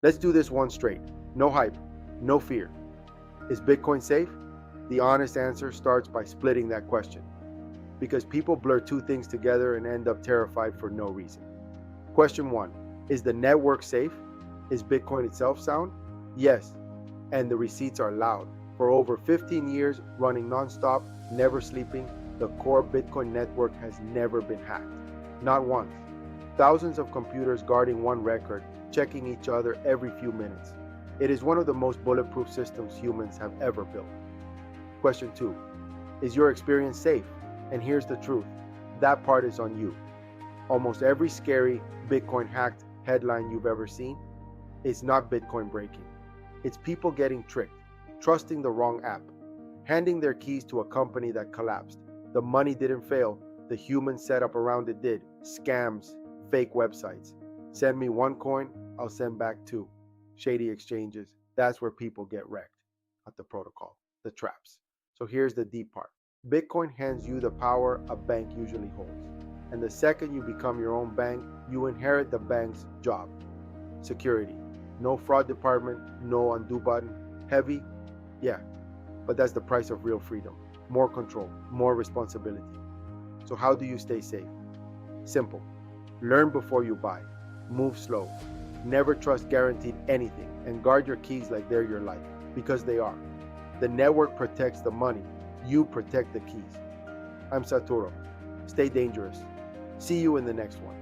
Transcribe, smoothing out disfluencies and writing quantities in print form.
Let's do this one straight. No hype, no fear. Is Bitcoin safe? The honest answer starts by splitting that question, because people blur two things together and end up terrified for no reason. Question one: is the network safe? Is Bitcoin itself sound? Yes, and the receipts are loud. For over 15 years, running nonstop, never sleeping, the core Bitcoin network has never been hacked. Not once. Thousands of computers guarding one record, checking each other every few minutes. It is one of the most bulletproof systems humans have ever built. Question two: is your experience safe? And here's the truth: that part is on you. Almost every scary Bitcoin hacked headline you've ever seen is not Bitcoin breaking. It's people getting tricked, trusting the wrong app, handing their keys to a company that collapsed. The money didn't fail, the human setup around it did. Scams, fake websites. Send me one coin, I'll send back two. Shady exchanges. That's where people get wrecked. At the protocol, the traps. So here's the deep part: Bitcoin hands you the power a bank usually holds. And the second you become your own bank, you inherit the bank's job. Security. No fraud department, no undo button. Heavy? Yeah, but that's the price of real freedom. More control, more responsibility. So how do you stay safe? Simple. Learn before you buy. Move slow. Never trust guaranteed anything, and guard your keys like they're your life, because they are. The network protects the money. You protect the keys. I'm Saturo. Stay dangerous. See you in the next one.